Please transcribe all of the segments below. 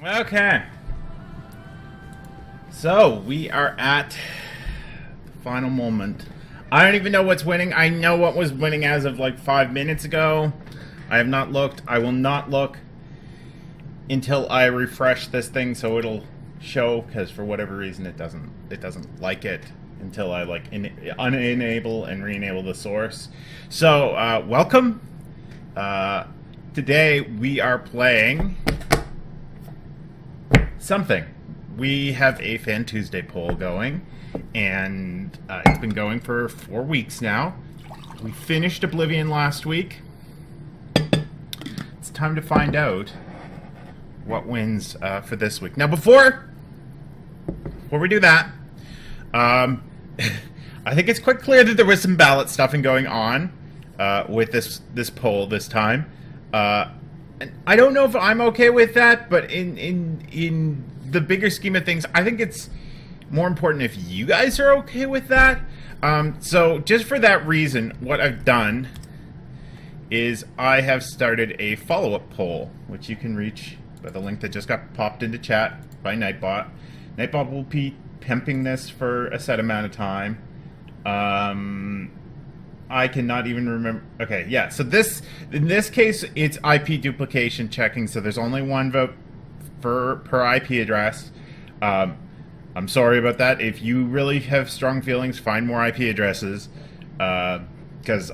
Okay. So, we are at the final moment. I don't even know what's winning. I know what was winning as of like 5 minutes ago. I have not looked. I will not look until I refresh this thing so it'll show, because for whatever reason it doesn't like it until I like unenable and re-enable the source. So, welcome. Today we are playing something. We have a Fan Tuesday poll going, and it's been going for 4 weeks now. We finished Oblivion last week. It's time to find out what wins for this week. Now, before we do that, I think it's quite clear that there was some ballot stuffing going on with this poll this time. And I don't know if I'm okay with that, but in the bigger scheme of things, I think it's more important if you guys are okay with that. So just for that reason, what I've done is I have started a follow-up poll, which you can reach by the link that just got popped into chat by Nightbot. Nightbot will be pimping this for a set amount of time. I cannot even remember. Okay, yeah. So in this case, it's IP duplication checking. So there's only one vote per IP address. I'm sorry about that. If you really have strong feelings, find more IP addresses. Because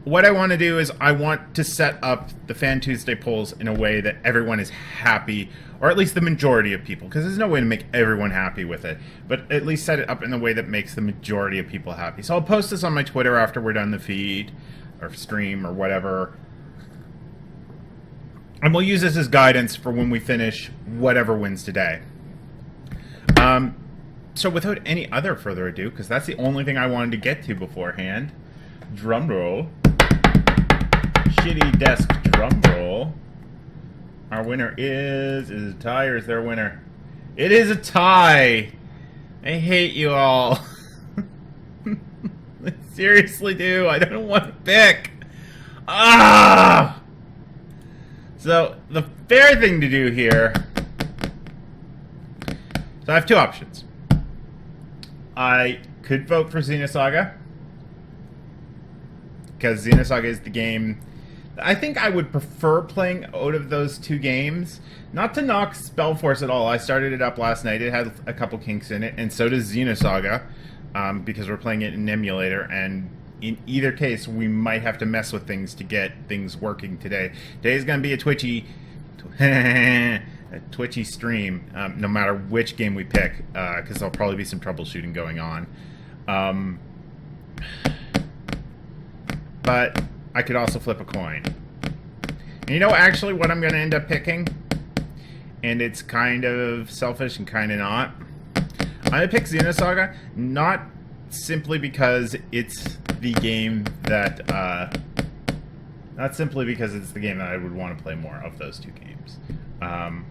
what I want to do is I want to set up the Fan Tuesday polls in a way that everyone is happy, or at least the majority of people, because there's no way to make everyone happy with it, but at least set it up in a way that makes the majority of people happy. So I'll post this on my Twitter after we're done the feed, or stream, or whatever. And we'll use this as guidance for when we finish whatever wins today. So without any other further ado, because that's the only thing I wanted to get to beforehand, drum roll. Shitty desk drum roll. Our winner is it a tie or is there a winner? It is a tie. I hate you all. I seriously do. I don't want to pick. Ah! So the fair thing to do here. So I have two options. I could vote for Xenosaga, because Xenosaga is the game I think I would prefer playing out of those two games. Not to knock Spellforce at all. I started it up last night. It had a couple kinks in it, and so does Xenosaga, because we're playing it in an emulator, and in either case, we might have to mess with things to get things working today. Today's going to be a twitchy stream, no matter which game we pick, because there'll probably be some troubleshooting going on. But I could also flip a coin. And you know actually what I'm going to end up picking? And it's kind of selfish and kind of not. I'm going to pick Xenosaga, not simply because it's the game that... not simply because it's the game that I would want to play more of those two games. I'm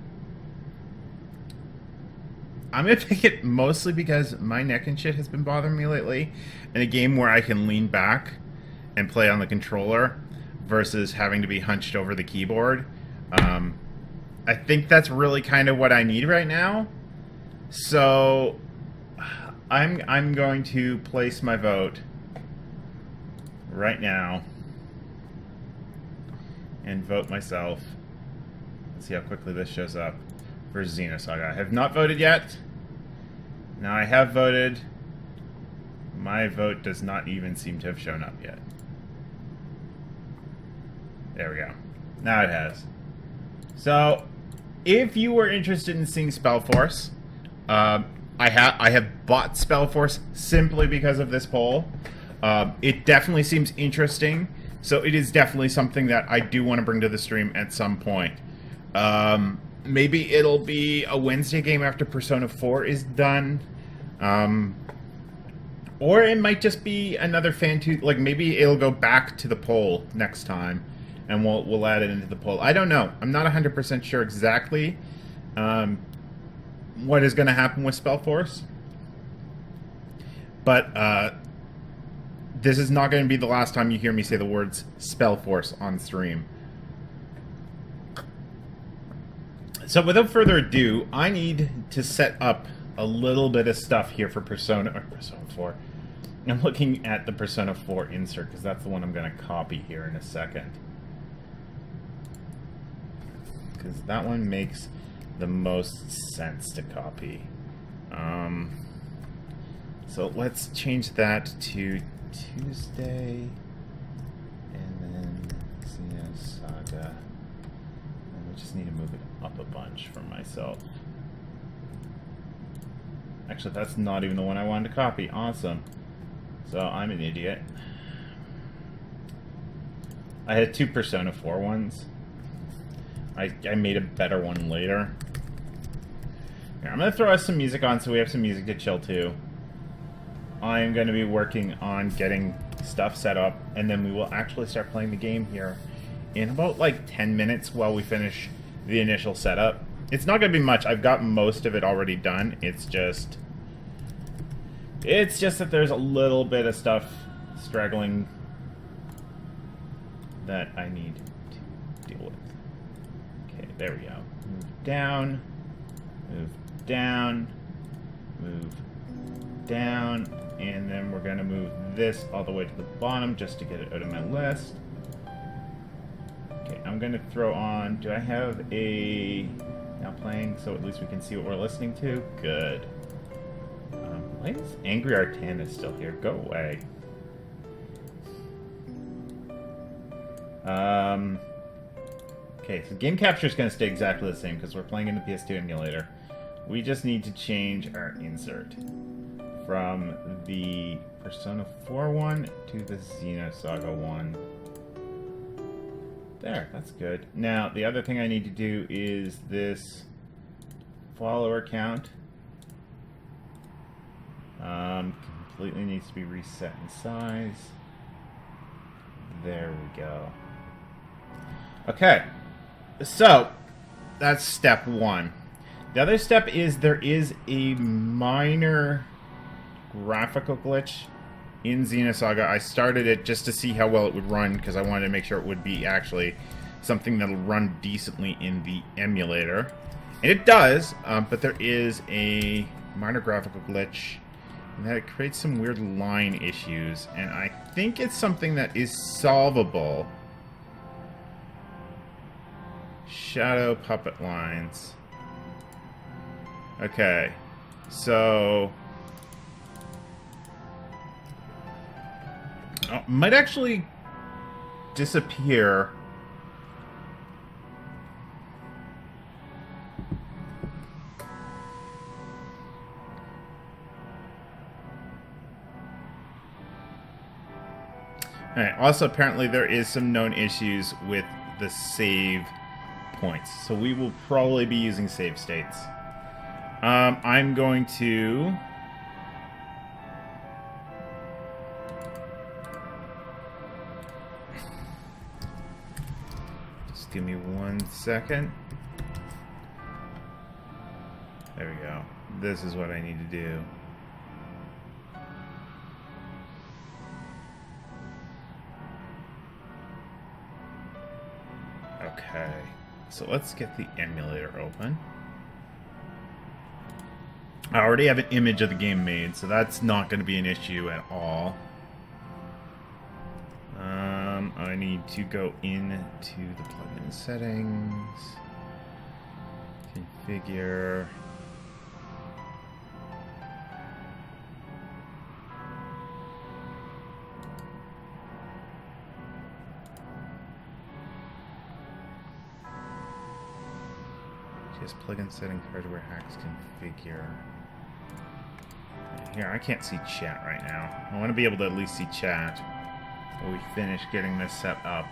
going to pick it mostly because my neck and shit has been bothering me lately. In a game where I can lean back and play on the controller versus having to be hunched over the keyboard. I think that's really kind of what I need right now. So I'm going to place my vote right now and vote myself. Let's see how quickly this shows up for Xenosaga. I have not voted yet. Now I have voted. My vote does not even seem to have shown up yet. There we go. Now it has. So, if you were interested in seeing Spellforce, I have bought Spellforce simply because of this poll. It definitely seems interesting, so it is definitely something that I do want to bring to the stream at some point. Maybe it'll be a Wednesday game after Persona 4 is done. Or it might just be another like maybe it'll go back to the poll next time, and we'll add it into the poll. I don't know. I'm not 100% sure exactly what is going to happen with Spellforce, but this is not going to be the last time you hear me say the words Spellforce on stream. So without further ado, I need to set up a little bit of stuff here for Persona 4. I'm looking at the Persona 4 insert because that's the one I'm going to copy here in a second. Because that one makes the most sense to copy. So let's change that to Tuesday, and then Xenosaga. And we just need to move it up a bunch for myself. Actually, that's not even the one I wanted to copy. Awesome. So I'm an idiot. I had two Persona 4 ones. I made a better one later. Here, I'm going to throw us some music on so we have some music to chill to. I'm going to be working on getting stuff set up, and then we will actually start playing the game here in about like 10 minutes while we finish the initial setup. It's not going to be much. I've got most of it already done. It's just that there's a little bit of stuff straggling that I need to deal with. Okay, there we go. Move down, move down, move down, and then we're going to move this all the way to the bottom just to get it out of my list. Okay, I'm going to throw on... Do I have a... now playing so at least we can see what we're listening to? Good. Why is Angry Artana still here? Go away. Okay, so game capture is going to stay exactly the same because we're playing in the PS2 emulator. We just need to change our insert from the Persona 4 one to the Xenosaga one. There, that's good. Now, the other thing I need to do is this follower count. Completely needs to be reset in size. There we go. Okay, so that's step one. The other step is there is a minor graphical glitch in Xenosaga. I started it just to see how well it would run because I wanted to make sure it would be actually something that'll run decently in the emulator. And it does, but there is a minor graphical glitch and that it creates some weird line issues, and I think it's something that is solvable. Shadow puppet lines. Okay, so might actually disappear. Alright, also apparently there is some known issues with the save points, so we will probably be using save states. I'm going to... Just give me 1 second. There we go. This is what I need to do. Okay, so let's get the emulator open. I already have an image of the game made, so that's not going to be an issue at all. I need to go into the plugin settings, configure. Just plugin settings, hardware hacks, configure. Here, I can't see chat right now. I want to be able to at least see chat while we finish getting this set up.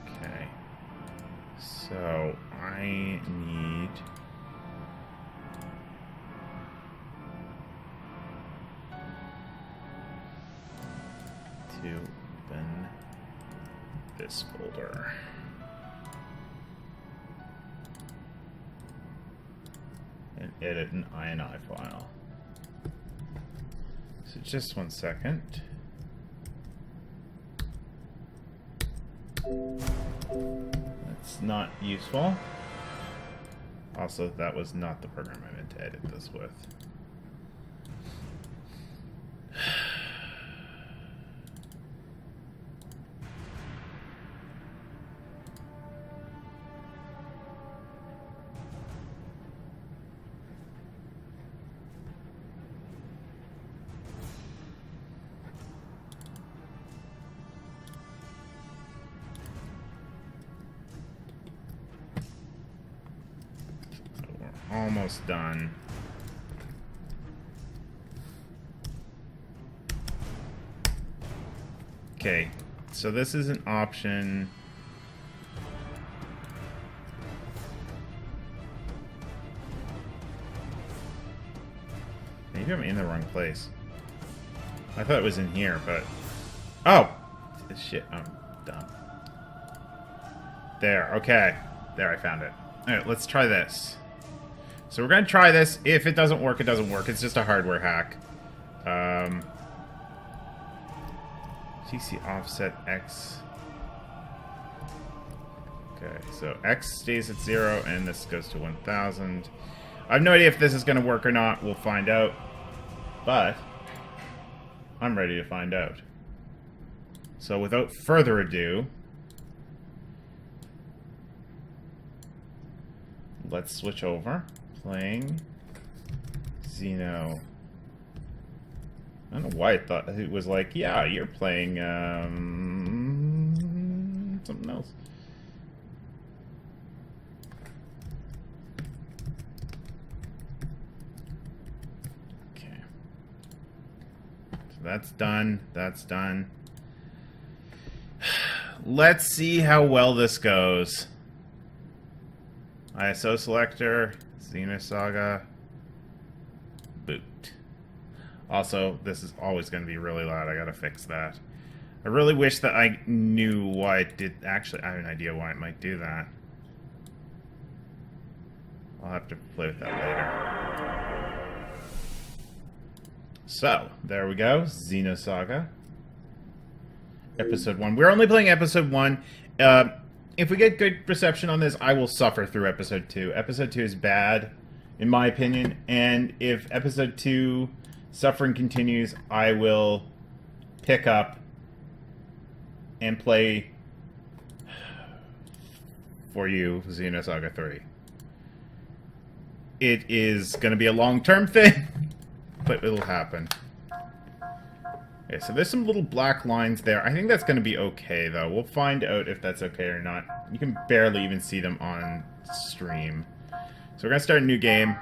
Okay. So, I need... to open this folder. And edit an INI file. So just 1 second. That's not useful. Also, that was not the program I meant to edit this with. Almost done. Okay, so this is an option. Maybe I'm in the wrong place. I thought it was in here, but... Oh! Shit, I'm dumb. There, okay. There, I found it. Alright, let's try this. So we're going to try this. If it doesn't work, it doesn't work. It's just a hardware hack. TC offset X. Okay, so X stays at 0, and this goes to 1000. I have no idea if this is going to work or not. We'll find out. But I'm ready to find out. So without further ado, let's switch over. Playing Xeno. I don't know why I thought it was like, yeah, you're playing something else. Okay. So that's done. That's done. Let's see how well this goes. ISO selector. Xenosaga. Boot. Also, this is always going to be really loud. I gotta fix that. I really wish that I knew why it did. Actually, I have an idea why it might do that. I'll have to play with that later. So, there we go. Xenosaga. Episode 1. We're only playing Episode 1. If we get good reception on this, I will suffer through Episode 2. Episode 2 is bad, in my opinion. And if Episode 2 suffering continues, I will pick up and play for you Xenosaga 3. It is going to be a long-term thing, but it'll happen. Okay, so there's some little black lines there. I think that's going to be okay, though. We'll find out if that's okay or not. You can barely even see them on stream. So we're going to start a new game.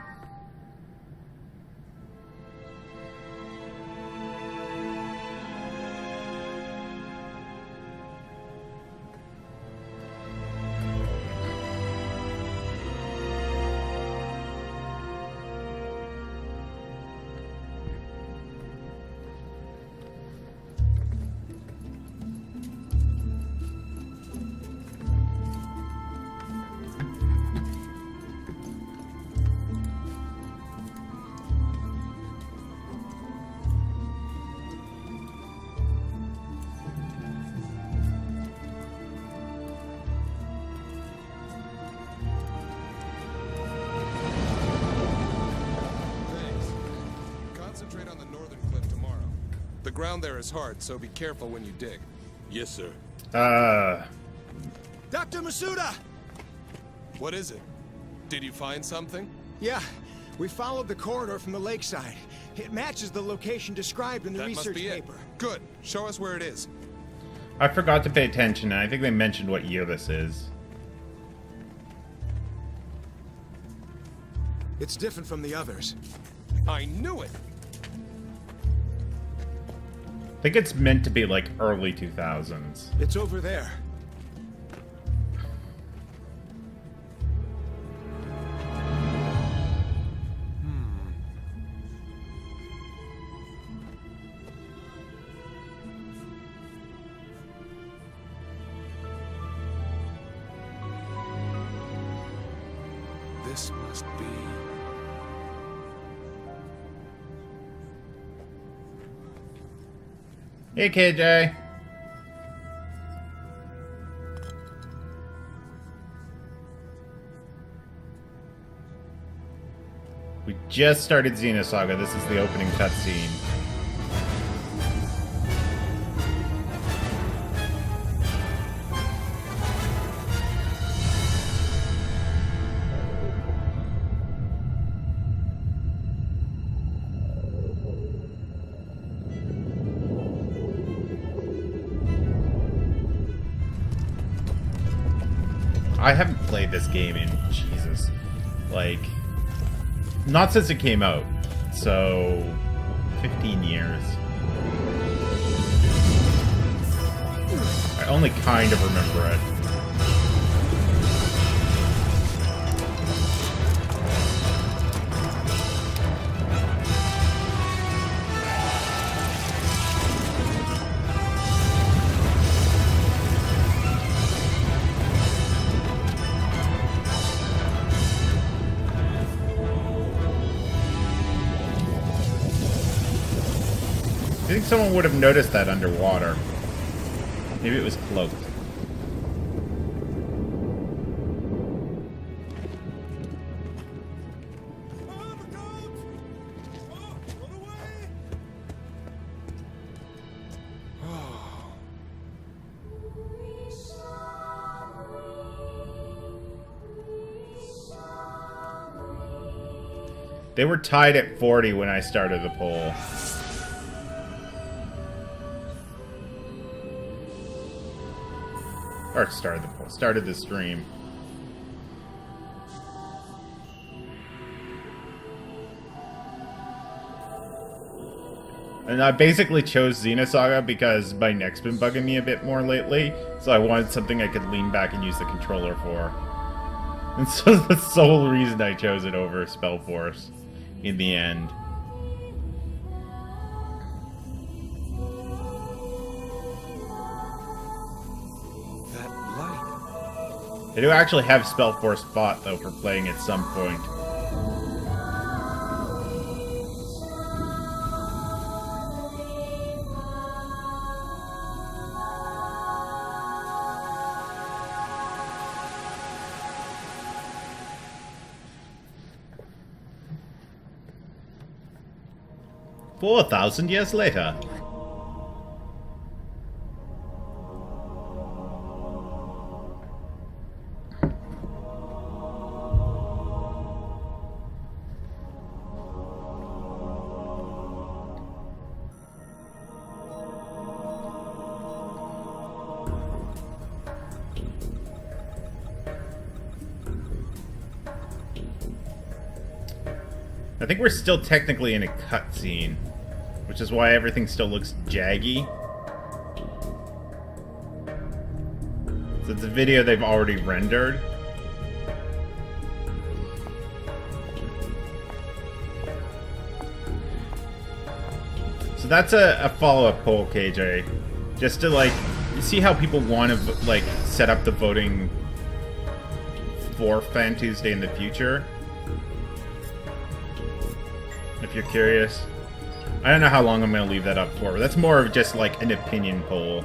The ground there is hard, so be careful when you dig. Yes, sir. Dr. Masuda! What is it? Did you find something? Yeah, we followed the corridor from the lakeside. It matches the location described in the research paper. Good. Show us where it is. I forgot to pay attention, and I think they mentioned what year this is. It's different from the others. I knew it! I think it's meant to be like early 2000s. It's over there. This must be... Hey, KJ. We just started Xenosaga. This is the opening cutscene. I haven't played this game in, Jesus, like, not since it came out, so 15 years. I only kind of remember it. I think someone would have noticed that underwater. Maybe it was cloaked. They were tied at 40 when I started the poll. Or started the stream. And I basically chose Xenosaga because my neck's been bugging me a bit more lately, so I wanted something I could lean back and use the controller for. And so that's the sole reason I chose it over Spellforce in the end. They do actually have Spellforce bot, though, for playing at some point. $4,000 later. I think we're still technically in a cutscene, which is why everything still looks jaggy. So it's a video they've already rendered. So that's a follow-up poll, KJ. Just to, like, see how people want to, like, set up the voting for Fan Tuesday in the future. If you're curious. I don't know how long I'm going to leave that up for, but that's more of just like an opinion poll.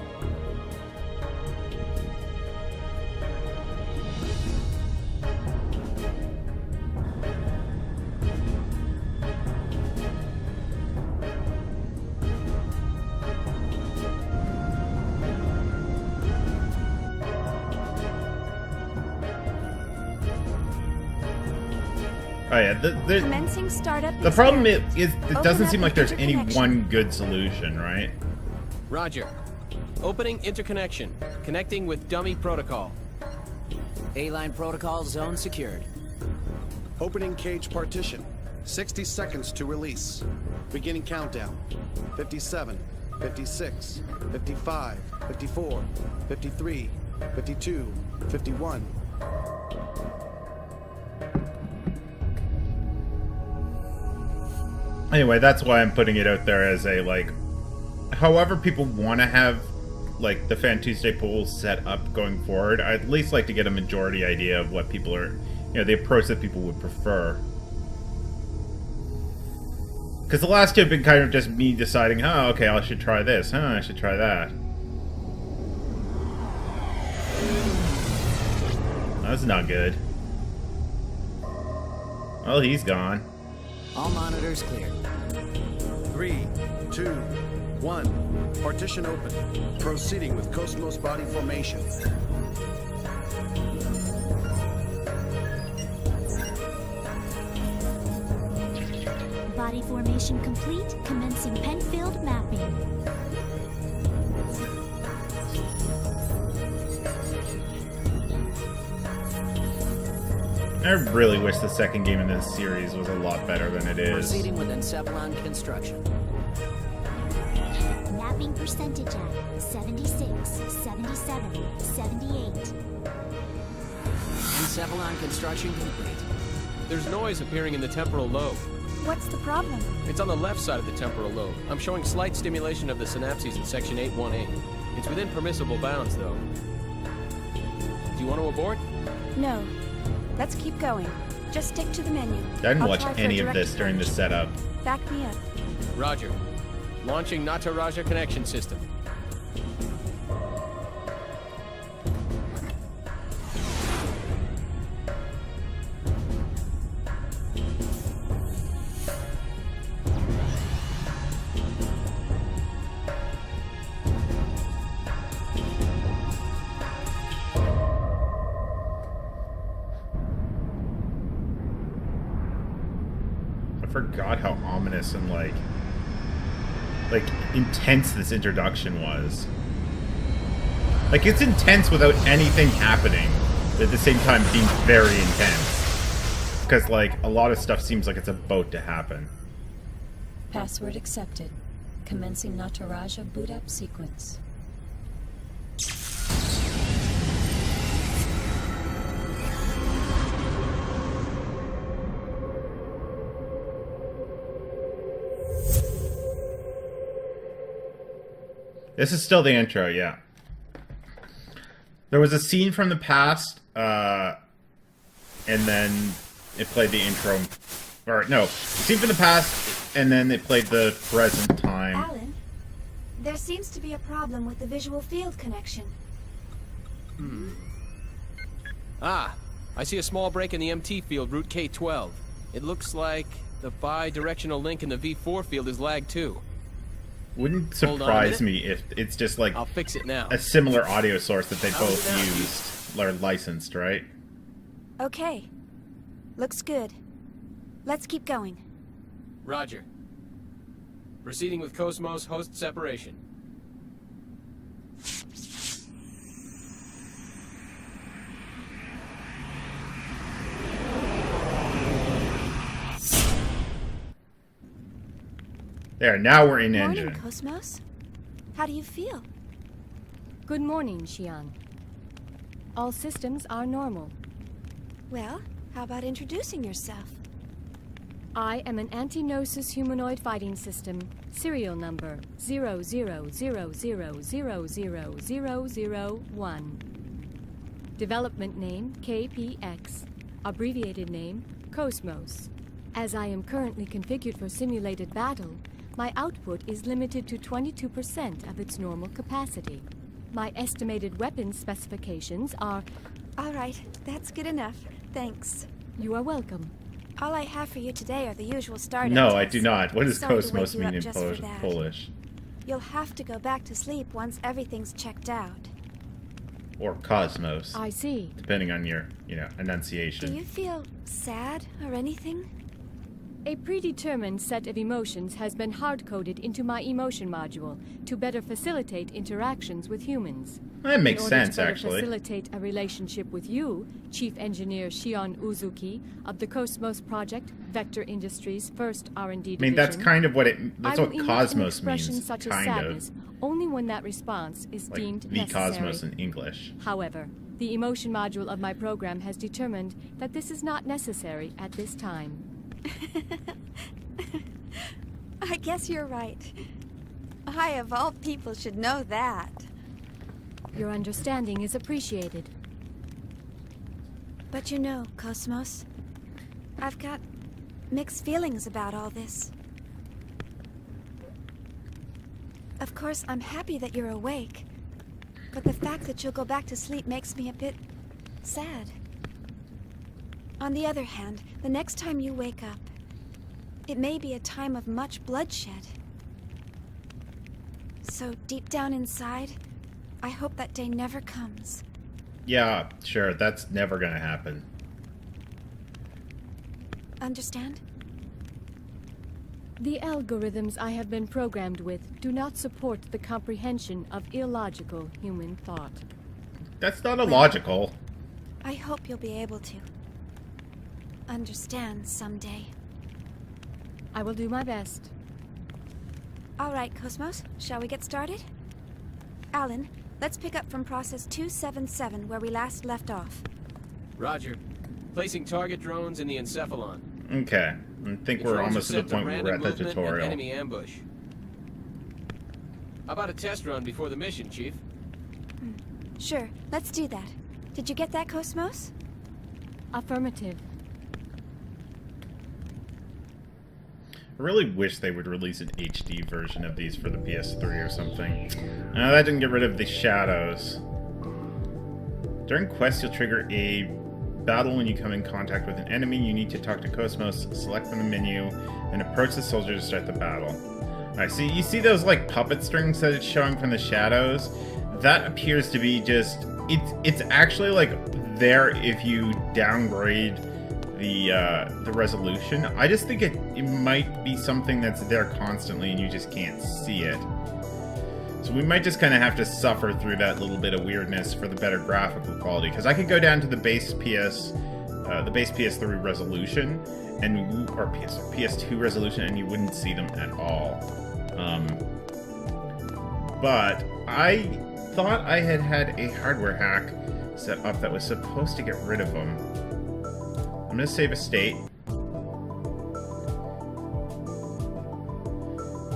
Oh yeah, Commencing startup the problem is it Open doesn't up seem like there's any interconnection. one good solution, right? Roger. Opening interconnection. Connecting with dummy protocol. A-line protocol zone secured. Opening cage partition. 60 seconds to release. Beginning countdown. 57, 56, 55, 54, 53, 52, 51. Anyway, that's why I'm putting it out there as a, like, however people want to have, like, the Fan Tuesday poll set up going forward, I'd at least like to get a majority idea of what people are, you know, the approach that people would prefer. Because the last two have been kind of just me deciding, oh, okay, I should try this. I should try that. That's not good. Well, he's gone. All monitors cleared. 3, 2, 1. Partition open. Proceeding with Cosmos body formation. Body formation complete. Commencing Penfield mapping. I really wish the second game in this series was a lot better than it is. Proceeding with Encephalon construction. Mapping percentage at 76, 77, 78. Encephalon construction complete. There's noise appearing in the temporal lobe. What's the problem? It's on the left side of the temporal lobe. I'm showing slight stimulation of the synapses in section 818. It's within permissible bounds, though. Do you want to abort? No. Let's keep going. Just stick to the menu. I didn't I'll watch try for any a of direct this during the approach. setup. Back me up. Roger. Launching Nataraja connection system. I forgot how ominous and like intense this introduction was. Like, it's intense without anything happening, but at the same time being very intense. Because like a lot of stuff seems like it's about to happen. Password accepted. Commencing Nataraja boot up sequence. This is still the intro, yeah. There was a scene from the past, and then it played the intro. Or, no, scene from the past, and then it played the present time. Alan, there seems to be a problem with the visual field connection. Ah, I see a small break in the MT field, route K12. It looks like the bi-directional link in the V4 field is lagged too. Wouldn't Hold on a surprise minute. me if it's just like I'll fix it now. a similar audio source that they How's both it now? used or licensed, right? Okay. Looks good. Let's keep going. Roger. Proceeding with Cosmos host separation. There, now we're in Morning, engine. Cosmos. How do you feel? Good morning, Xian. All systems are normal. Well, how about introducing yourself? I am an anti-gnosis humanoid fighting system, serial number 0000000001. Development name KPX, abbreviated name Cosmos. As I am currently configured for simulated battle, my output is limited to 22% of its normal capacity. My estimated weapons specifications are... All right, that's good enough. Thanks. You are welcome. All I have for you today are the usual startup No, tests. I do not. What does Sorry to wake Cosmos you mean up in just for that. Polish? You'll have to go back to sleep once everything's checked out. Or Cosmos, I see. depending on your, enunciation. Do you feel sad or anything? A predetermined set of emotions has been hard-coded into my emotion module to better facilitate interactions with humans. That makes In order sense, to better actually. facilitate a relationship with you, Chief Engineer Shion Uzuki of the Cosmos Project, Vector Industries' first R&D division. I mean, that's kind of what that's I will what emit Cosmos an expression means, such as kind sadness of. only when that response is Like deemed the necessary. Cosmos in English. However, the emotion module of my program has determined that this is not necessary at this time. I guess you're right. I, of all people, should know that. Your understanding is appreciated. But you know, Cosmos, I've got mixed feelings about all this. Of course, I'm happy that you're awake. But the fact that you'll go back to sleep makes me a bit sad. On the other hand, the next time you wake up, it may be a time of much bloodshed. So deep down inside, I hope that day never comes. Yeah, sure, that's never gonna happen. Understand? The algorithms I have been programmed with do not support the comprehension of illogical human thought. That's not illogical. I hope you'll be able to understand someday. I will do my best. All right, Cosmos, shall we get started? Alan, let's pick up from process 277 where we last left off. Roger. Placing target drones in the encephalon. Okay. I think we're almost to the point where we're at the tutorial. Enemy ambush. How about a test run before the mission, Chief? Sure, let's do that. Did you get that, Cosmos? Affirmative. I really wish they would release an HD version of these for the PS3 or something. No, that didn't get rid of the shadows. During quests, you'll trigger a battle when you come in contact with an enemy. You need to talk to Cosmos, select from the menu, and approach the soldier to start the battle. Alright, so you see those like puppet strings that it's showing from the shadows? That appears to be just... It's actually like there if you downgrade the resolution. I just think it might be something that's there constantly and you just can't see it. So we might just kind of have to suffer through that little bit of weirdness for the better graphical quality. Because I could go down to the base PS3 resolution and or PS2 resolution, and you wouldn't see them at all. But I thought I had a hardware hack set up that was supposed to get rid of them. I'm gonna save a state.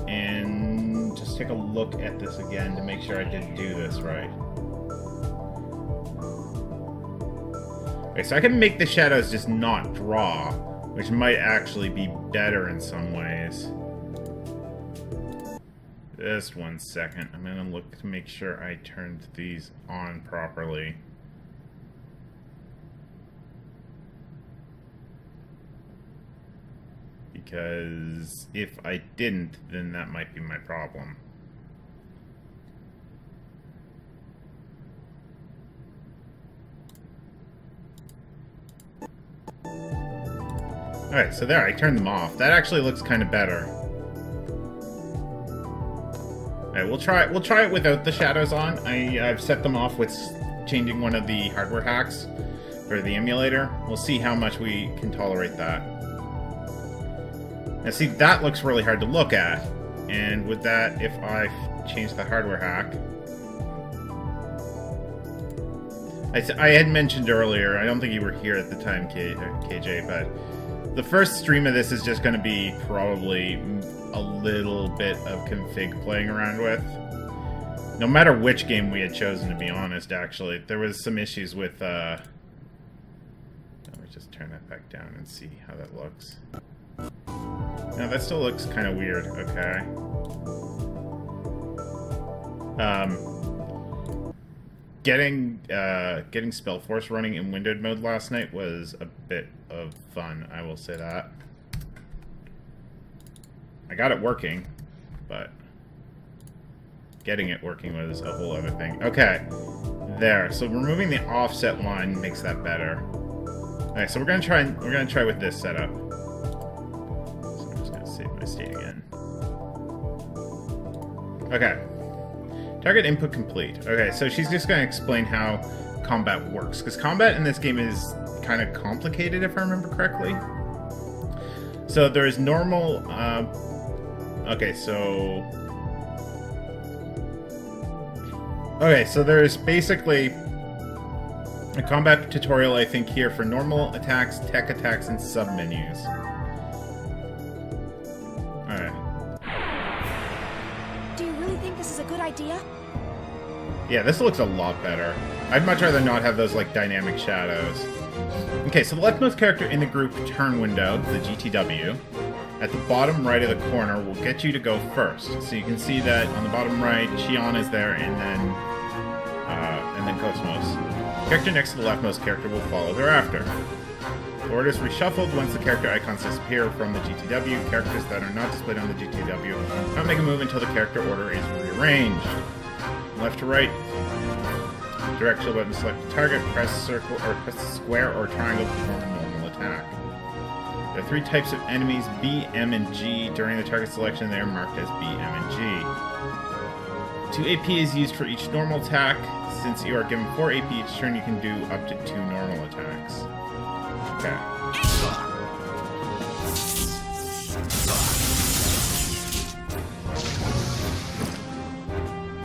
And just take a look at this again to make sure I did do this right. Okay, so I can make the shadows just not draw, which might actually be better in some ways. Just 1 second. I'm gonna look to make sure I turned these on properly. Because if I didn't, then that might be my problem. Alright, so there, I turned them off. That actually looks kind of better. Alright, we'll try it without the shadows on. I've set them off with changing one of the hardware hacks for the emulator. We'll see how much we can tolerate that. Now see, that looks really hard to look at. And with that, if I change the hardware hack... I had mentioned earlier, I don't think you were here at the time, KJ, but the first stream of this is just going to be probably a little bit of config playing around with. No matter which game we had chosen, to be honest, actually. There was some issues with... Let me just turn that back down and see how that looks. No, that still looks kind of weird. Okay. Getting Spellforce running in windowed mode last night was a bit of fun, I will say that. I got it working, but getting it working was a whole other thing. Okay, there. So removing the offset line makes that better. Alright, so we're gonna try with this setup. So I'm just gonna save my state again. Okay. Target input complete. Okay, so she's just going to explain how combat works. Because combat in this game is kind of complicated, if I remember correctly. So there's normal... Okay, so there's basically a combat tutorial, I think, here for normal attacks, tech attacks, and sub-menus. Alright. Do you really think this is a good idea? Yeah, this looks a lot better. I'd much rather not have those, like, dynamic shadows. Okay, so the leftmost character in the group turn window, the GTW, at the bottom right of the corner will get you to go first. So you can see that on the bottom right, Xion is there, and then Cosmos. The character next to the leftmost character will follow thereafter. The order is reshuffled once the character icons disappear from the GTW. Characters that are not displayed on the GTW cannot make a move until the character order is rearranged. Left to right, directional button, select a target, press circle or press square or triangle to perform a normal attack. There are 3 types of enemies, B, M, and G. During the target selection, they are marked as B, M, and G. 2 AP is used for each normal attack. Since you are given 4 AP each turn, you can do up to 2 normal attacks. Okay.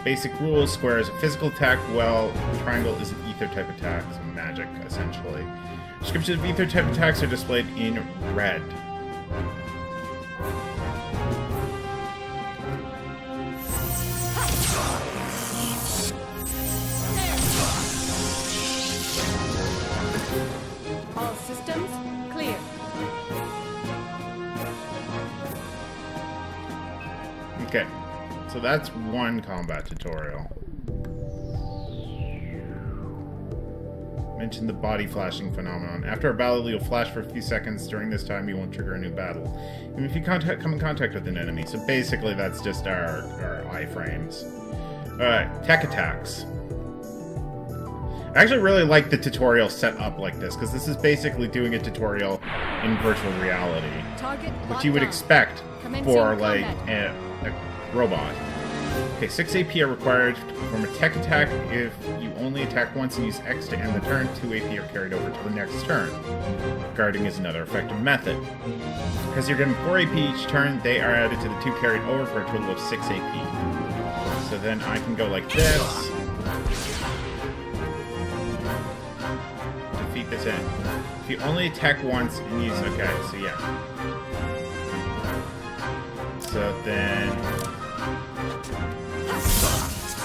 Basic rules: square is a physical attack, while triangle is an ether type attack, so magic, essentially. Descriptions of ether type attacks are displayed in red. All systems clear. Okay, so that's one combat tutorial. Mention the body flashing phenomenon. After a battle, you'll flash for a few seconds. During this time, you won't trigger a new battle, even if you come in contact with an enemy. So basically, that's just our iframes. Alright, tech attacks. I actually really like the tutorial set up like this, because this is basically doing a tutorial in virtual reality. Target Which you would expect for, like, a robot. Okay, 6 AP are required to perform a tech attack. If you only attack once and use X to end the turn, 2 AP are carried over to the next turn. Guarding is another effective method. Because you're given 4 AP each turn, they are added to the 2 carried over for a total of 6 AP. So then I can go like this. Defeat this end. If you only attack once and use... Okay, so yeah. So then...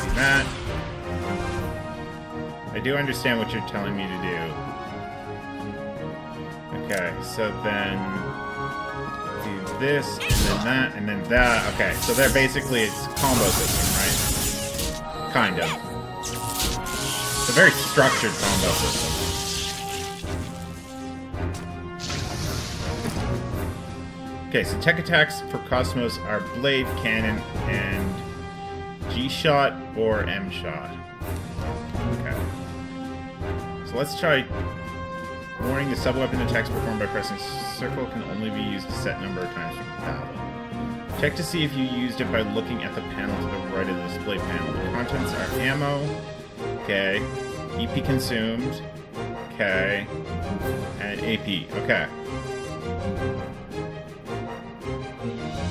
do that. I do understand what you're telling me to do. Okay, so then... do this, and then that, and then that. Okay, so they're basically... it's a combo system, right? Kind of. It's a very structured combo system. Okay, so tech attacks for Cosmos are Blade, Cannon, and G-Shot or M-Shot. Okay. So let's try... warning, the sub-weapon attacks performed by pressing circle can only be used a set number of times during battle. Check to see if you used it by looking at the panel to the right of the display panel. The contents are ammo, okay, EP consumed, okay, and AP, okay.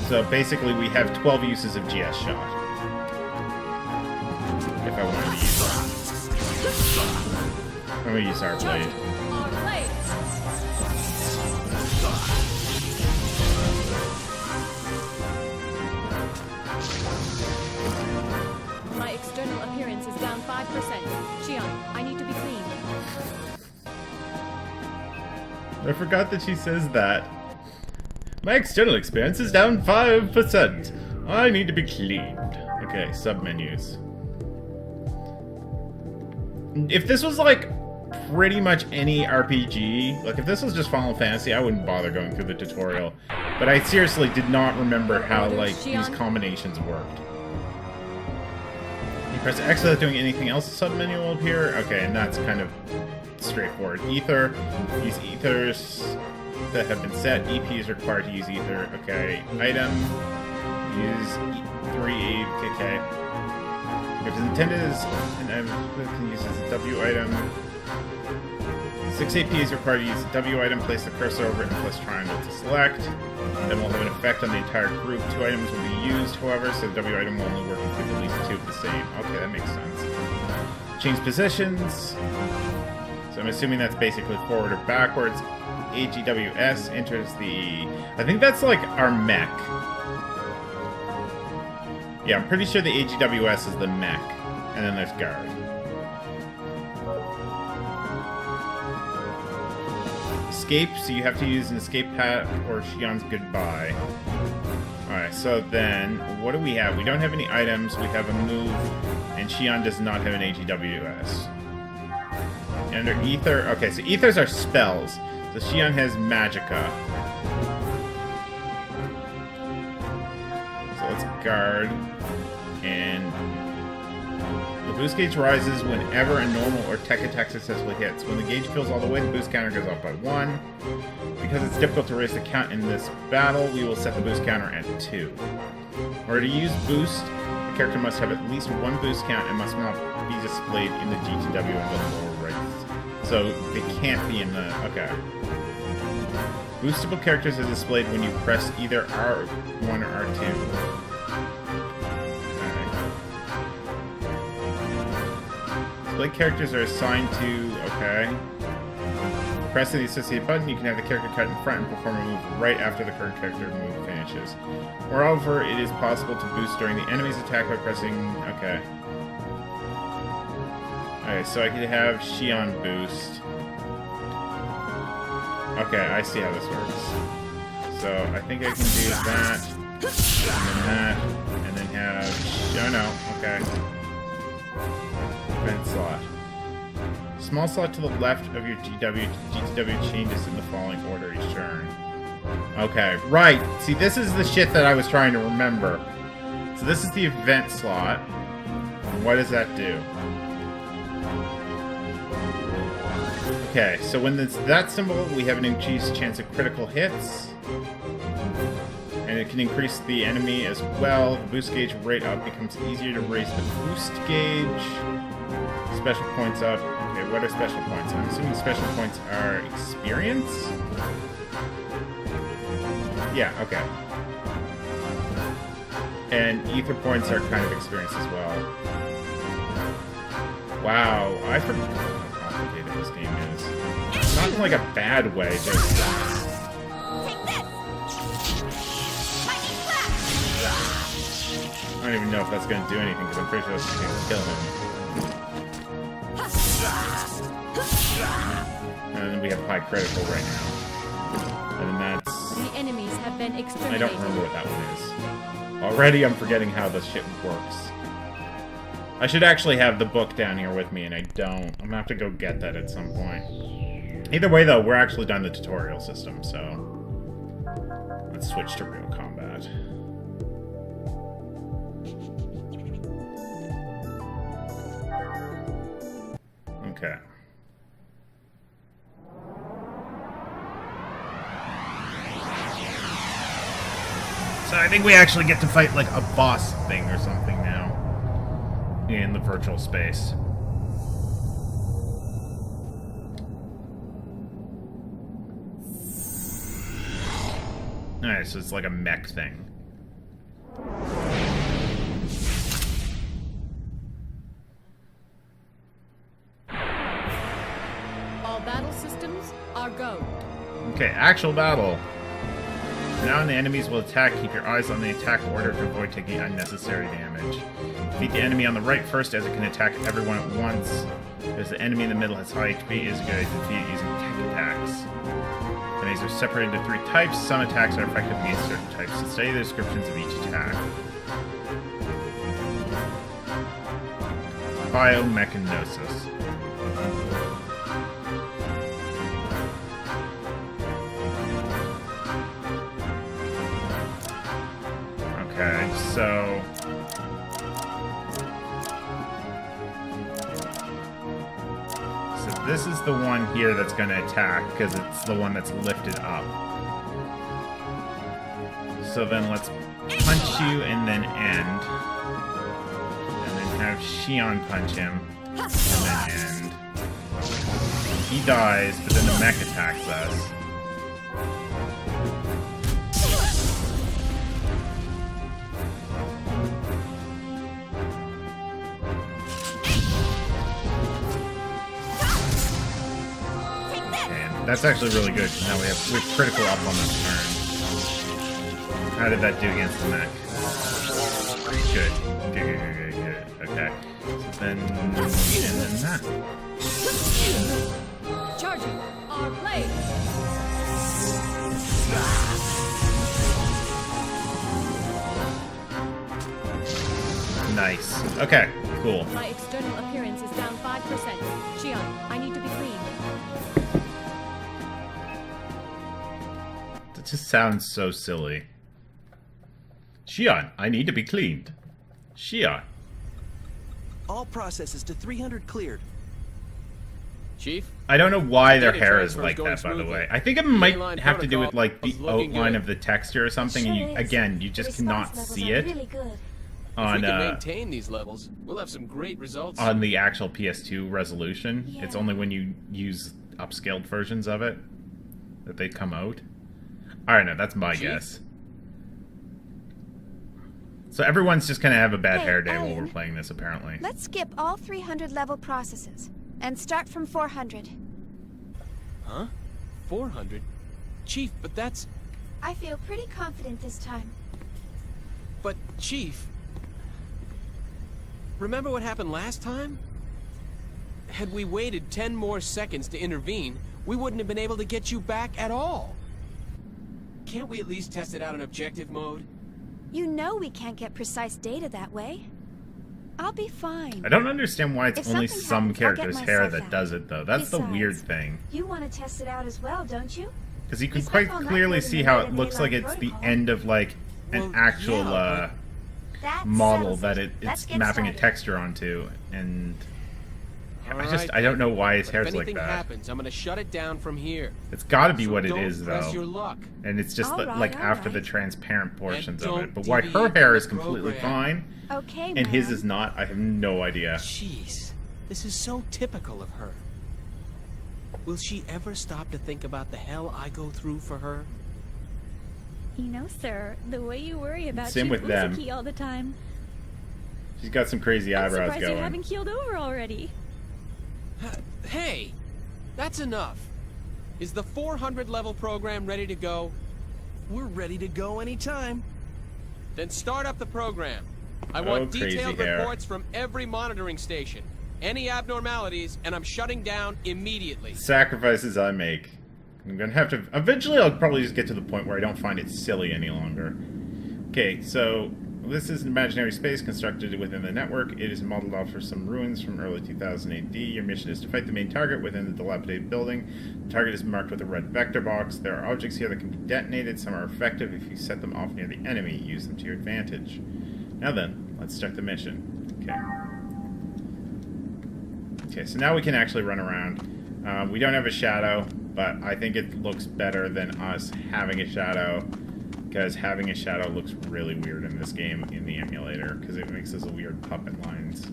So basically we have 12 uses of GS Shot. If I wanted to use that. I'm going to use our blade. My external appearance is down 5%. Xion, I need to be clean. I forgot that she says that. My external experience is down 5%. I need to be cleaned. Okay, submenus. If this was like pretty much any RPG, like if this was just Final Fantasy, I wouldn't bother going through the tutorial. But I seriously did not remember how like these combinations worked. You press X without doing anything else, the submenu will appear. Okay, and that's kind of straightforward. Ether. Use ethers that have been set. EP is required to use ether. Okay. Item. Use 3 okay. If it's intended as an item, can use as a W item. 6 AP is required to use the W item. Place the cursor over it and press triangle to select. Then will have an effect on the entire group. 2 items will be used, however, so the W item will only work with at least 2 of the same. Okay, that makes sense. Change positions. So I'm assuming that's basically forward or backwards. AGWS enters the... I think that's like our mech. Yeah, I'm pretty sure the AGWS is the mech. And then there's guard. escape, so you have to use an escape path or Shion's goodbye. Alright, so then, what do we have? We don't have any items, we have a move, and Shion does not have an AGWS. And under Ether, okay, so Ethers are spells. So Shion has Magicka. So let's guard. And the boost gauge rises whenever a normal or tech attack successfully hits. When the gauge fills all the way, the boost counter goes up by 1. Because it's difficult to raise the count in this battle, we will set the boost counter at 2. In order to use boost, the character must have at least 1 boost count and must not be displayed in the GTW in the lower right. So they can't be in the... okay. Boostable characters are displayed when you press either R1 or R2. Display characters are assigned to... okay. Pressing the associated button, you can have the character cut in front and perform a move right after the current character move finishes. Moreover, it is possible to boost during the enemy's attack by pressing... okay. Okay, so I could have Shion boost. Okay, I see how this works. So I think I can do that, and then have... oh no, okay. Vent slot. Small slot to the left of your GTW changes in the following order each turn. Okay, right. See, this is the shit that I was trying to remember. So this is the event slot. And what does that do? Okay, so when it's that symbol, we have an increased chance of critical hits. And it can increase the enemy as well. The boost gauge rate up becomes easier to raise the boost gauge. Special points up. Okay, what are special points? I'm assuming special points are experience? Yeah, okay. And ether points are kind of experience as well. Wow, I forgot how complicated this game is. Not in like a bad way, just... Take this! I don't even know if that's going to do anything, because I'm pretty sure that's going to kill him. And then we have high critical right now. And then that's... The enemies have been exterminated. I don't remember what that one is. Already I'm forgetting how this shit works. I should actually have the book down here with me, and I don't. I'm gonna have to go get that at some point. Either way, though, we're actually done the tutorial system, so... let's switch to real combat. Okay. So I think we actually get to fight like a boss thing or something now in the virtual space. Alright, so it's like a mech thing. All battle systems are go. Okay, actual battle. Now the enemies will attack. Keep your eyes on the attack order to avoid taking unnecessary damage. Defeat the enemy on the right first, as it can attack everyone at once. As the enemy in the middle has high HP, it is good to defeat it using tech attacks. Enemies are separated into 3 types. Some attacks are effective against certain types, so study the descriptions of each attack. Biomechanosis. Okay, so this is the one here that's going to attack, because it's the one that's lifted up. So then let's punch you and then end. And then have Shion punch him. And then end. He dies, but then the mech attacks us. That's actually really good. Now we have critical up on this turn. How did that do against the mech? Good. Good. Okay. So then, and then that. Charging our blade. Nice. Okay, cool. My external appearance is down 5%. Xion, I need to be cleaned. That just sounds so silly. Xion, I need to be cleaned. Xion. All processes to 300 cleared. Chief? I don't know why their Data hair is transfer's like going that, by the smoothly. way. I think it might Mainline have to do with, like, the protocol's looking outline good. of the texture or something, and you, again, you just cannot see it Really good. If we on, can maintain these levels, we'll have some great results. on the actual PS2 resolution. Yeah. It's only when you use upscaled versions of it that they come out. I don't know, that's my Chief? guess. So everyone's just gonna have a bad Hey, hair day while Ellen. we're playing this, apparently. Let's skip all 300 level processes and start from 400. Huh? 400? Chief, but that's... I feel pretty confident this time. But, Chief... Remember what happened last time? Had we waited 10 more seconds to intervene, we wouldn't have been able to get you back at all. Can't we at least test it out in objective mode? You know we can't get precise data that way. I'll be fine. I don't understand why it's If only something some happens, I'll get characters' hair myself that out. does it, though. That's the Besides, weird thing. You want to test it out as well, don't you? Because you can We quite stuck on that clearly code in see the how Red it looks like Daylight it's the Protocol. end of, like, an Well, actual, yeah, That model settles that it. Let's it's get mapping a started. texture onto, and Alright, I don't know why his but hair's if like anything that. happens, I'm gonna shut it down from here. It's got to be So what it don't is, press though. your luck. And it's just All right, like all after the right. transparent portions of don't it. But why her deviate hair from is the completely program. fine Okay, and his ma'am. is not, I have no idea. Jeez, this is so typical of her. Will she ever stop to think about the hell I go through for her? You know, sir, the way you worry about Same Chief with them. Uzuki all the time. She's got some crazy I'm eyebrows surprised you going. haven't keeled over already. Hey, that's enough. Is the 400 level program ready to go? We're ready to go anytime. Then start up the program. I Oh, want crazy detailed hair. reports from every monitoring station. Any abnormalities, and I'm shutting down immediately. Sacrifices I make. I'm gonna have to. Eventually, I'll probably just get to the point where I don't find it silly any longer. Okay, so this is an imaginary space constructed within the network. It is modeled off for some ruins from early 2000 AD. Your mission is to fight the main target within the dilapidated building. The target is marked with a red vector box. There are objects here that can be detonated. Some are effective if you set them off near the enemy. Use them to your advantage. Now then, let's start the mission. Okay. Okay, so now we can actually run around. We don't have a shadow, but I think it looks better than us having a shadow, because having a shadow looks really weird in this game in the emulator, because it makes us a weird puppet lines.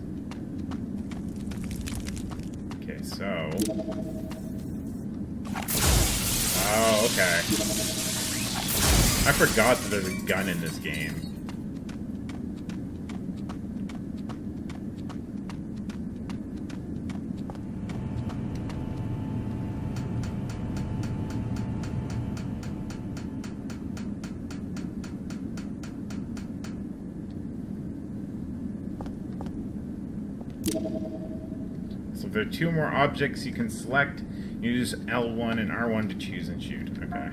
Okay, so... Oh, okay. I forgot that there's a gun in this game. So there are two more objects you can select. Use L1 and R1 to choose and shoot. Okay.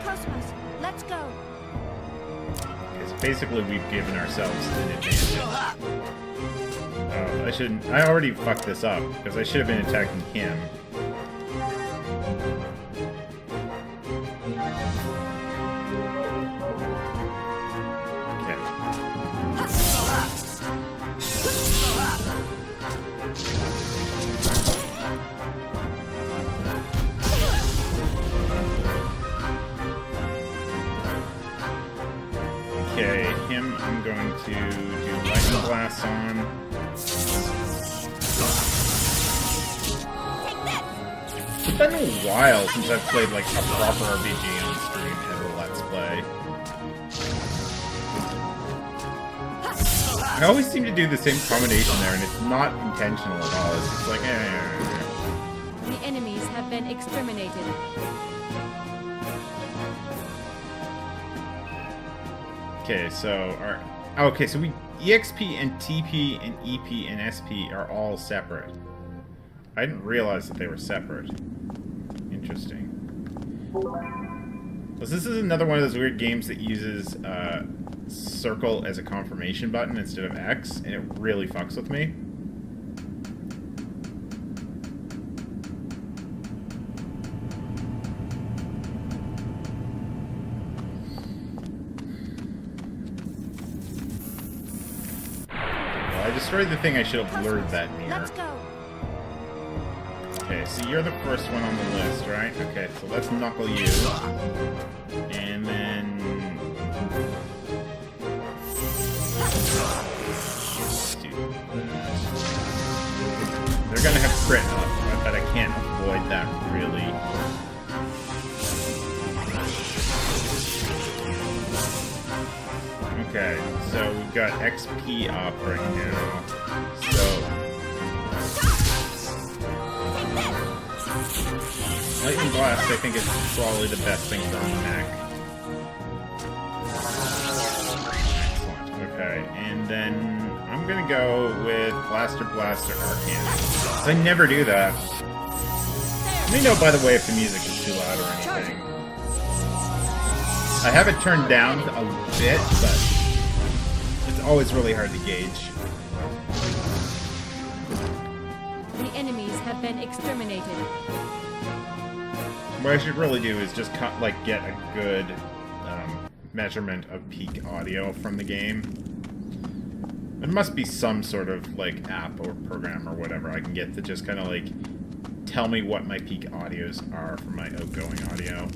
Cosmos, let's go. Okay, so basically we've given ourselves an advantage. Oh, I shouldn't. I already fucked this up because I should have been attacking him. Okay, him I'm going to do lightning blast on. It's been a while since I've played like a proper RPG on stream as a Let's Play. I always seem to do the same combination there, and it's not intentional at all. It's just like, The enemies have been exterminated. Okay, so our okay, so we EXP and TP and EP and SP are all separate. I didn't realize that they were separate. Interesting. This is another one of those weird games that uses circle as a confirmation button instead of X, and it really fucks with me. Well, I destroyed the thing. I should have lured that near. Let's go. Okay, so you're the first one on the list, right? Okay, so let's knuckle you. And then... They're gonna have crit up, but I can't avoid that, really. Okay, so we've got XP up right now. So... Lightning Blast, I think, is probably the best thing for mech. Excellent. Okay, and then I'm gonna go with Blaster, Arcane. I never do that. Let me know, by the way, if the music is too loud or anything. I have it turned down a bit, but it's always really hard to gauge. The enemies have been exterminated. What I should really do is just get a good measurement of peak audio from the game. There must be some sort of like app or program or whatever I can get to just kind of like tell me what my peak audios are for my outgoing audio.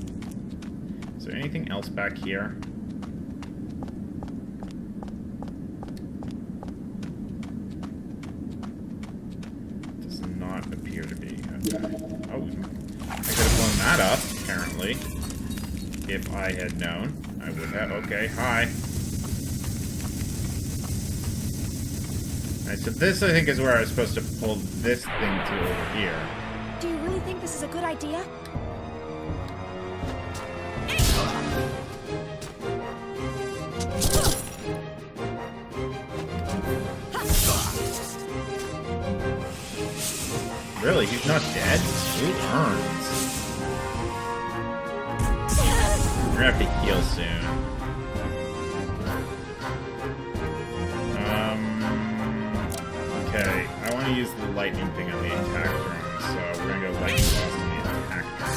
Is there anything else back here? Does not appear to be. Okay. Oh, I could have blown that up, apparently. If I had known, I would have. Okay, hi. Alright, so this, I think, is where I was supposed to pull this thing to over here. Do you really think this is a good idea? Really? He's not dead? Who earns? We're gonna have to heal soon. Okay, I want to use the lightning thing on the attack drone, so we're gonna go lightning blast on the attack drone.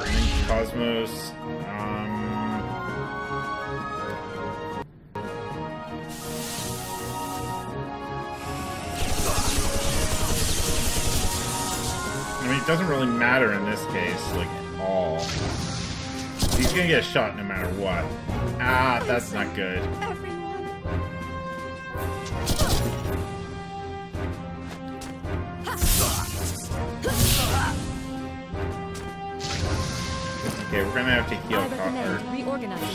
And then Cosmos. I mean, it doesn't really matter in this case, like, at all. He's gonna get shot no matter what. Ah, that's not good. Okay, we're gonna have to heal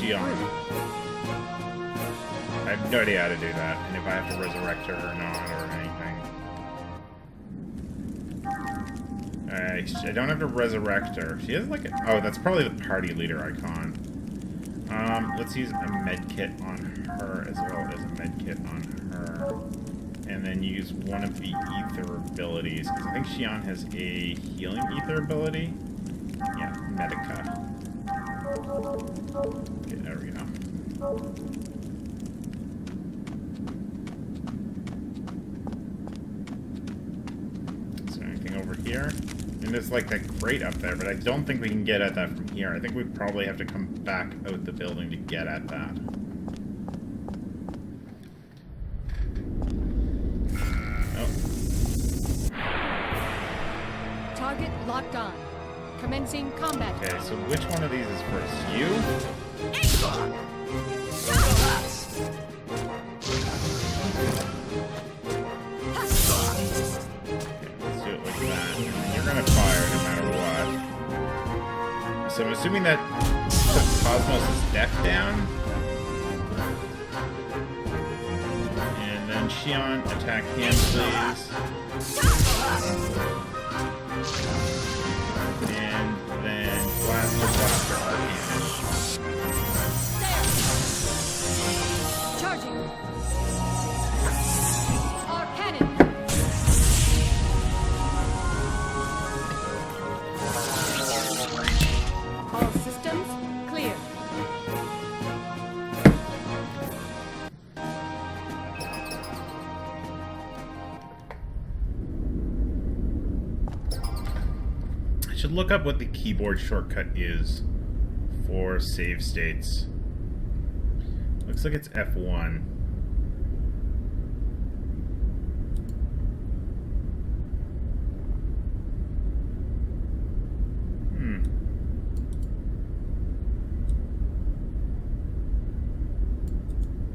Xion. I have no idea how to do that, and if I have to resurrect her or not, or anything. I don't have to resurrect her. She has like a... Oh, that's probably the party leader icon. Let's use a med kit on her as well as a med kit on her. And then use one of the ether abilities. Because I think Xion has a healing ether ability. Yeah, Medica. Okay, there we go. Is there anything over here? And there's like that crate up there, but I don't think we can get at that from here. I think we probably have to come back out the building to get at that. Oh. Target locked on. Commencing combat. Okay, so which one of these is first? You? Fire no matter what. So I'm assuming that puts Cosmos' death down. And then Xion, attack him, please. And then blaster, arc Charging. Our cannon. All systems clear. I should look up what the keyboard shortcut is for save states. Looks like it's F1.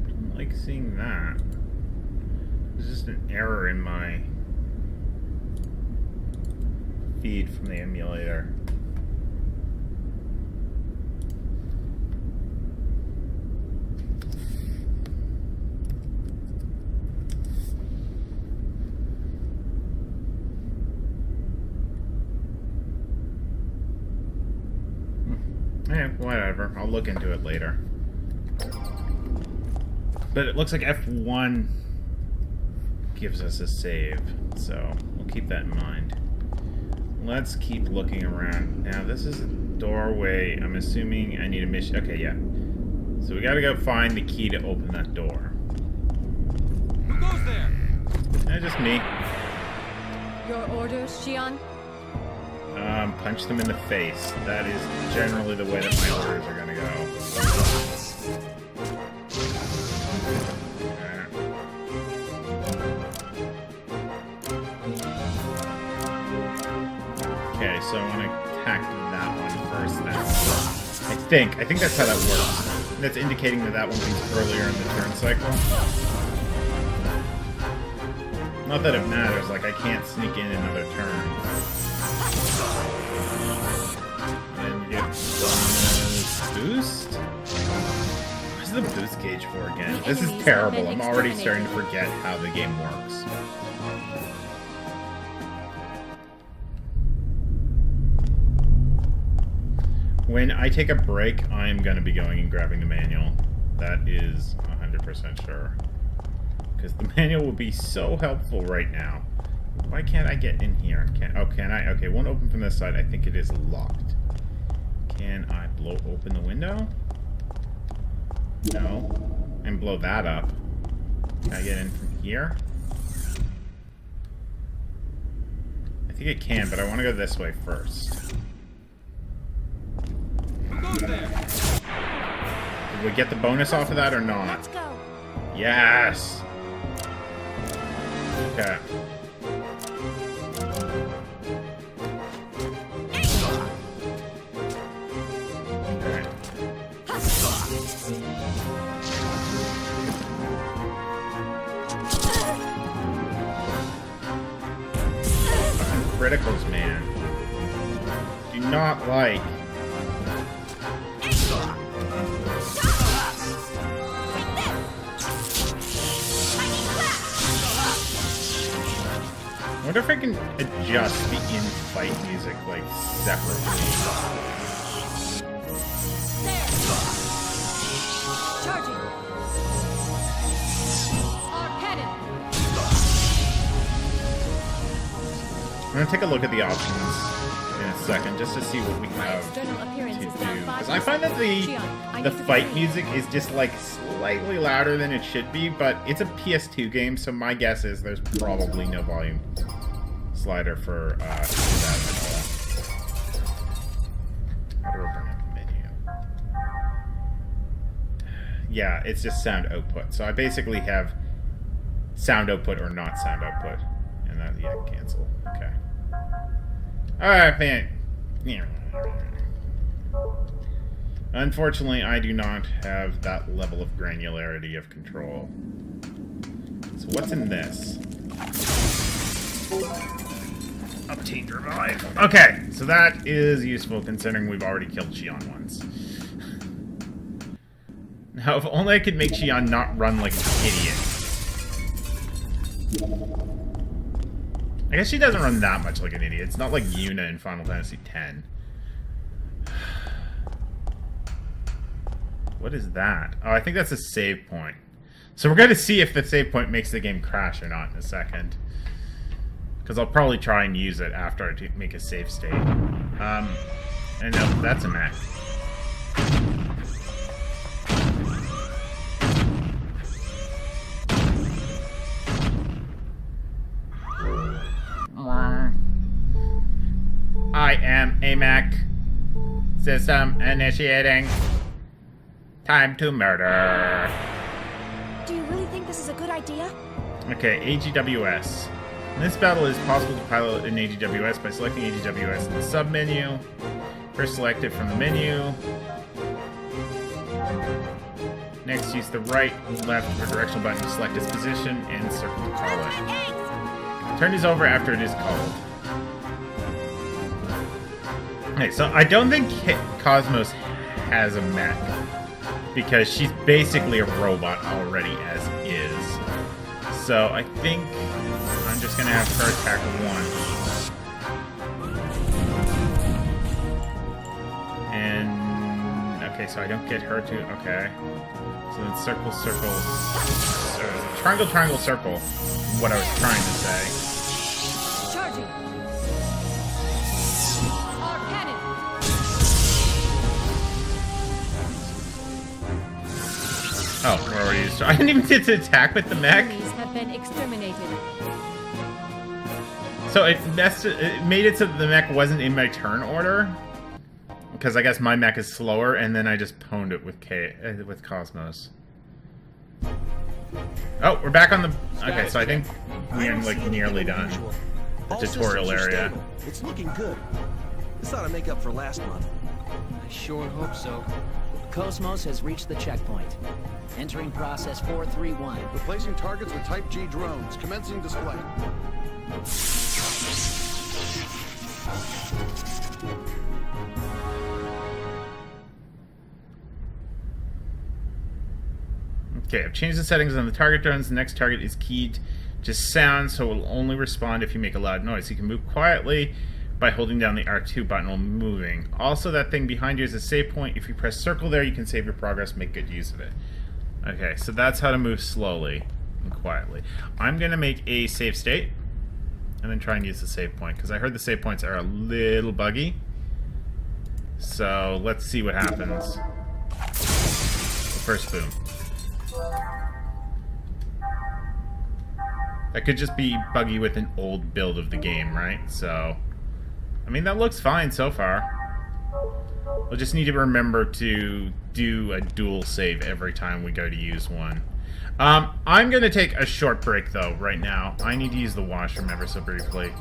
Don't like seeing that. There's just an error in my feed from the emulator. Yeah, whatever. I'll look into it later. But it looks like F1 gives us a save, so we'll keep that in mind. Let's keep looking around. Now, this is a doorway. I'm assuming I need a mission. Okay, yeah. So we gotta go find the key to open that door. Who goes there? Just me. Your orders, Xion? Punch them in the face. That is generally the way that my orders are gonna go. Okay, so I want to attack that one first then. I think that's how that works. That's indicating that that one comes earlier in the turn cycle. Not that it matters, like I can't sneak in another turn. And we get boost? What's the boost gauge for again? This is terrible. I'm already starting to forget how the game works. When I take a break, I'm going to be going and grabbing the manual. That is 100% sure. Because the manual will be so helpful right now. Why can't I get in here? Can I? Okay, it won't open from this side. I think it is locked. Can I blow open the window? No. And blow that up. Can I get in from here? I think it can, but I want to go this way first. Did we get the bonus off of that or not? Let's go. Yes! Okay. Okay. Fucking criticals, man. Do not like. I wonder if I can adjust the in-fight music, like, separately. Charging. Our cannon. I'm gonna take a look at the options in a second, just to see what we have External appearance to do. is now Because I find that the fight music is just, like, slightly louder than it should be, but it's a PS2 game, so my guess is there's probably no volume slider for that at all. How do I bring up the menu? Yeah, it's just sound output. So I basically have sound output or not sound output. And that, yeah, cancel. Okay. Alright, man. Unfortunately, I do not have that level of granularity of control. So what's in this? Obtain revive. Okay, so that is useful considering we've already killed Xion once. Now, if only I could make Xion not run like an idiot. I guess she doesn't run that much like an idiot. It's not like Yuna in Final Fantasy X. What is that? Oh, I think that's a save point. So we're going to see if the save point makes the game crash or not in a second. Because I'll probably try and use it after I make a save state. And no, that's a mech. I am a mech. System initiating. Time to murder. Do you really think this is a good idea? Okay, AGWS. In this battle, it is possible to pilot an AGWS by selecting AGWS in the sub-menu. First select it from the menu. Next, use the right, left, or directional button to select its position and circle to call it. Turn is over after it is called. Okay, so I don't think Cosmos has a mech, because she's basically a robot already as is. So I think I'm just gonna have her attack once. And okay, so I don't get her to okay. So then circle, circle, triangle, triangle, circle. What I was trying to say. Charging. Our cannon. Oh, we're already used to. I didn't even get to attack with the mech. Enemies have been exterminated. So it made it so that the mech wasn't in my turn order. Because I guess my mech is slower, and then I just pwned it with Cosmos. Oh, we're back on the... Okay, so I think we're like nearly done. The tutorial area. It's looking good. This ought to make up for last month. I sure hope so. Cosmos has reached the checkpoint. Entering process 431. Replacing targets with Type G drones. Commencing display. Okay, I've changed the settings on the target drones. The next target is keyed to sound, so it will only respond if you make a loud noise. You can move quietly by holding down the R2 button while moving. Also, that thing behind you is a save point. If you press circle there, you can save your progress, make good use of it. Okay, so that's how to move slowly and quietly. I'm going to make a save state and then try and use the save point, because I heard the save points are a little buggy. So let's see what happens. First boom. That could just be buggy with an old build of the game, right? So, I mean, that looks fine so far. We'll just need to remember to do a dual save every time we go to use one. I'm going to take a short break, though, right now. I need to use the washroom ever so briefly.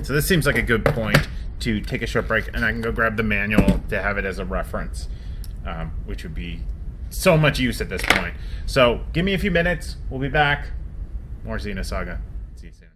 So this seems like a good point to take a short break, and I can go grab the manual to have it as a reference, which would be so much use at this point. So give me a few minutes. We'll be back. More Xenosaga. See you soon.